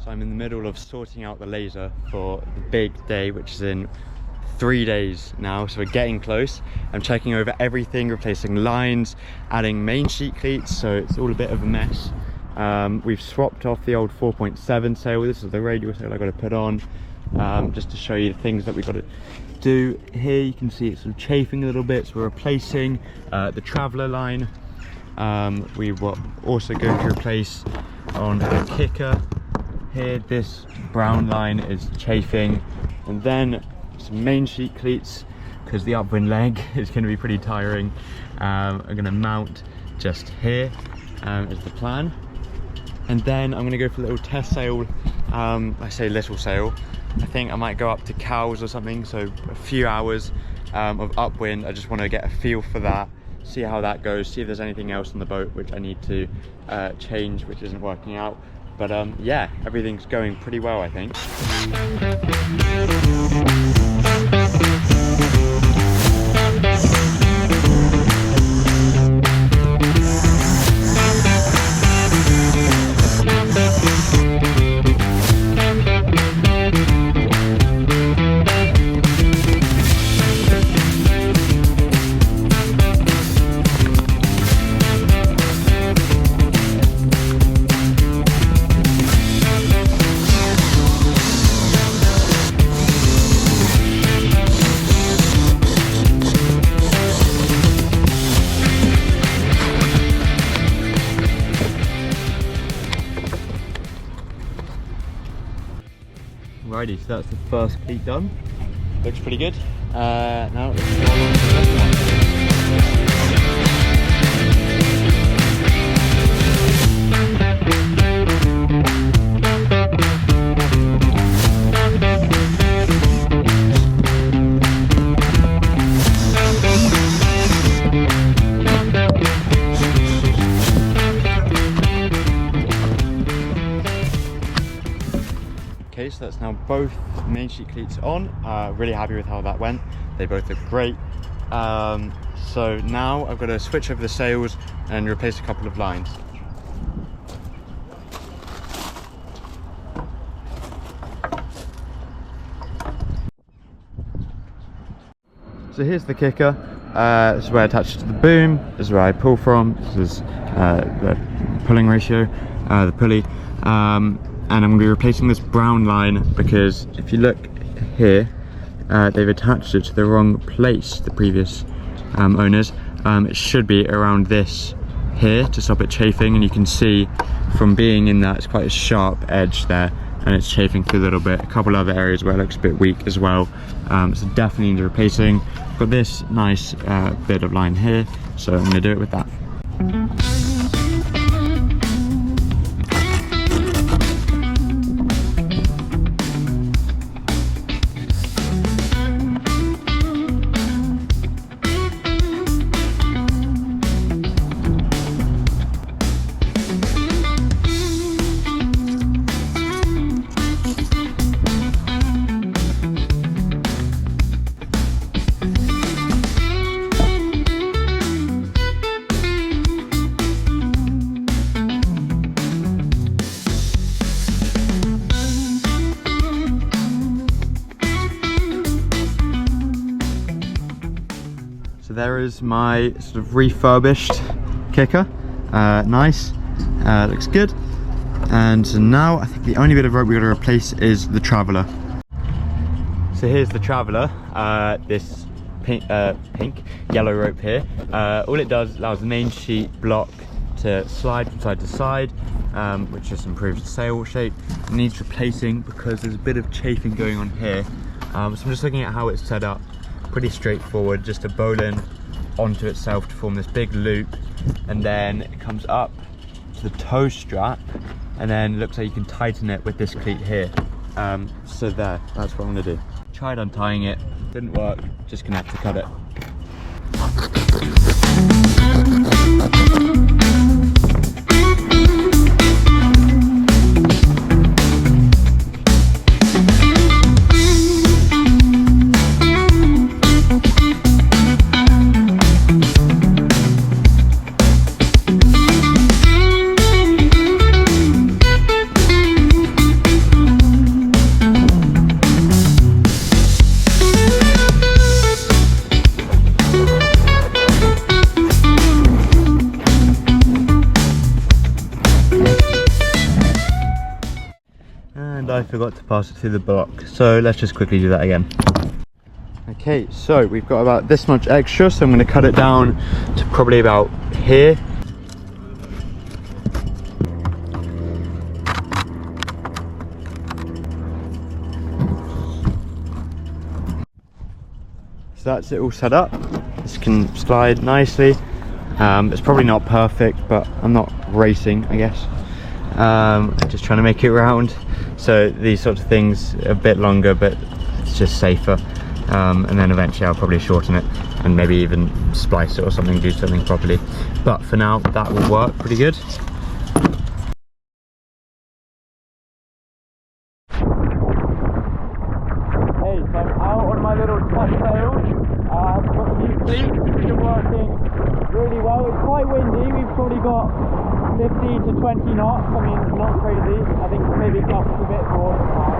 So I'm in the middle of sorting out the laser for the big day, which is in 3 days now, so we're getting close. I'm checking over everything, replacing lines, adding main sheet cleats, so it's all a bit of a mess. We've swapped off the old 4.7 sail. This is the radial sail I got to put on, just to show you the things that we've got to do. Here you can see it's sort of chafing a little bit, so we're replacing the traveller line. We were also going to replace on the kicker here. This brown line is chafing, and then some main sheet cleats because the upwind leg is going to be pretty tiring. I'm going to mount just here is the plan, and then I'm going to go for a little test sail. I say little sail, I think I might go up to Cowes or something, so a few hours of upwind. I just want to get a feel for that, see how that goes, see if there's anything else on the boat which I need to change, which isn't working out. But yeah, everything's going pretty well, I think. Alrighty, so that's the first cleat done. Looks pretty good. Now let's go on to the second one. Okay, so that's now both main sheet cleats on. Really happy with how that went. They both look great. So now I've got to switch over the sails and replace a couple of lines. So here's the kicker. This is where I attach it to the boom. This is where I pull from. This is the pulling ratio, the pulley. And I'm going to be replacing this brown line because if you look here, they've attached it to the wrong place, the previous owners. It should be around this here to stop it chafing, and you can see from being in that it's quite a sharp edge there, and it's chafing through a little bit. A couple other areas where it looks a bit weak as well, so definitely need replacing. Got this nice bit of line here, so I'm going to do it with that. So there is my sort of refurbished kicker. Nice, looks good. And so now I think the only bit of rope we've got to replace is the traveller. So here's the traveller, this pink, yellow rope here. All it does allows the main sheet block to slide from side to side, which just improves the sail shape. It needs replacing because there's a bit of chafing going on here. So I'm just looking at how it's set up. Pretty straightforward, just a bowline onto itself to form this big loop, and then it comes up to the toe strap, and then looks like you can tighten it with this cleat here. So there, that's what I'm going to do. Tried untying it, didn't work, just gonna have to cut it. And I forgot to pass it through the block, so let's just quickly do that again. Okay, so we've got about this much extra, so I'm going to cut it down to probably about here. So that's it all set up. This can slide nicely. It's probably not perfect, but I'm not racing, I guess. Just trying to make it round. So these sorts of things are a bit longer, but it's just safer. And then eventually I'll probably shorten it and maybe even splice it or something, do something properly. But for now, that will work pretty good. Hey, so I'm out on my little test sail. I've got the new cleats, which are working really well. It's quite windy. We've probably got 15 to 20 knots. I mean, not crazy. I think maybe gusts a bit more than that.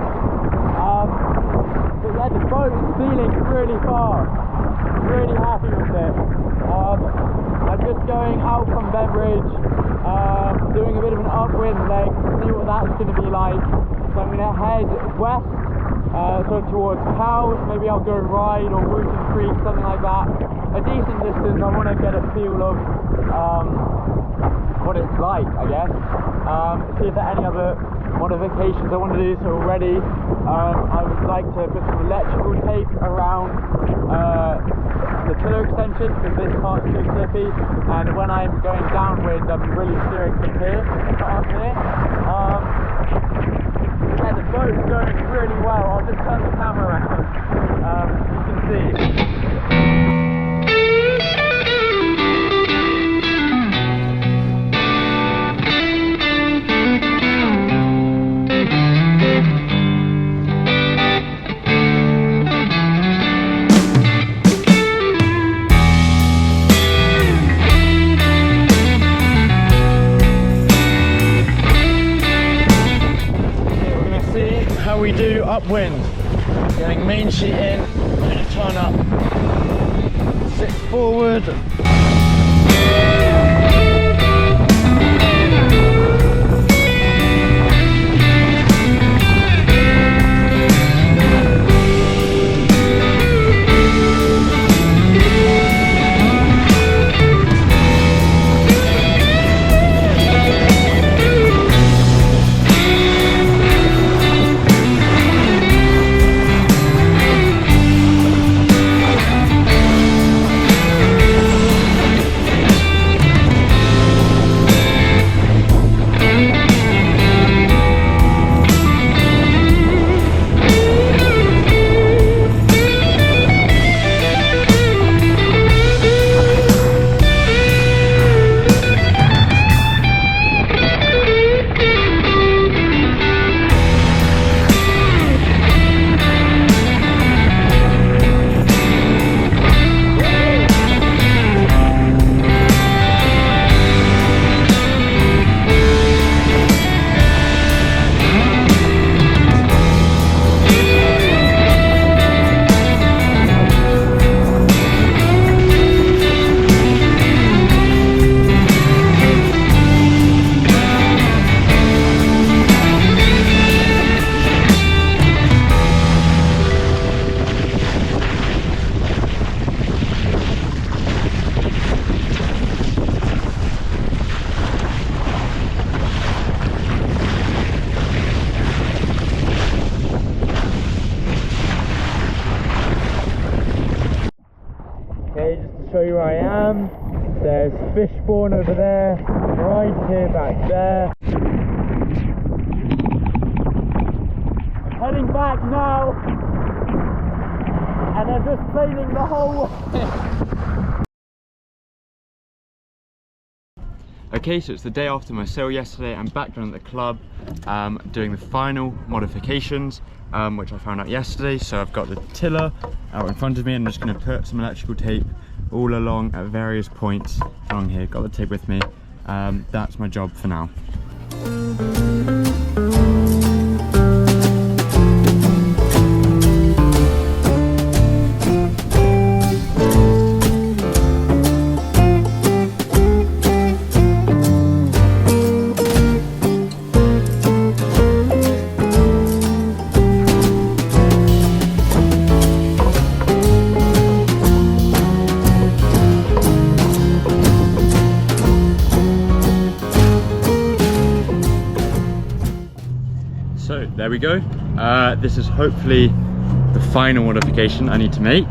But yeah, the boat is feeling really far. Really happy with it. I'm just going out from Beveridge, doing a bit of an upwind leg to see what that's going to be like. So I'm going to head west, so towards Cowes. Maybe I'll go ride or Wooten Creek, something like that. A decent distance. I want to get a feel of what it's like, I guess. See if there are any other modifications I want to do. So already I would like to put some electrical tape around the tiller extension, because this part's too slippy, and when I'm going downwind I'm really steering from here, not up here. Yeah, the boat's going really well. I'll just turn the camera around, you can see. How we do upwind. Getting main sheet in, I'm going to turn up, sit forward. Okay, just to show you where I am, there's fish spawn over there, right here back there. I'm heading back now, and I'm just planing the whole way. Okay, so it's the day after my sail yesterday. I'm back down at the club doing the final modifications, which I found out yesterday. So I've got the tiller out in front of me, and I'm just going to put some electrical tape all along at various points along here. Got the tape with me. That's my job for now. So there we go. This is hopefully the final modification I need to make.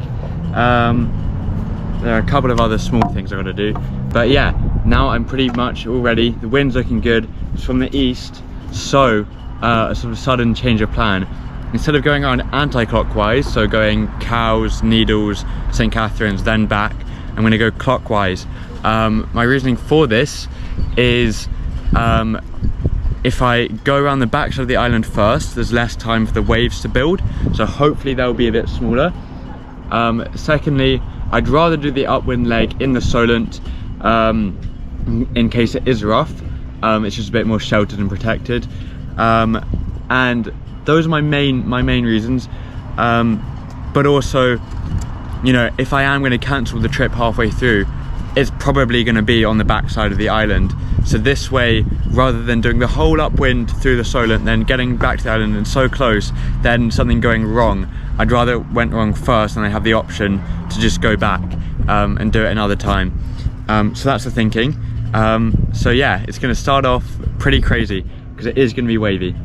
There are a couple of other small things I've got to do, but yeah, now I'm pretty much all ready. The wind's looking good. It's from the east, so a sort of sudden change of plan. Instead of going around anti-clockwise, so going Cowes, Needles, St. Catherine's, then back, I'm going to go clockwise. My reasoning for this is if I go around the backside of the island first, there's less time for the waves to build, so hopefully they'll be a bit smaller. Secondly, I'd rather do the upwind leg in the Solent in case it is rough. It's just a bit more sheltered and protected, and those are my main reasons. But also, you know, if I am going to cancel the trip halfway through, it's probably going to be on the back side of the island. So this way, rather than doing the whole upwind through the Solent, then getting back to the island and so close, then something going wrong, I'd rather it went wrong first and I have the option to just go back and do it another time. So that's the thinking. So yeah, it's going to start off pretty crazy because it is going to be wavy.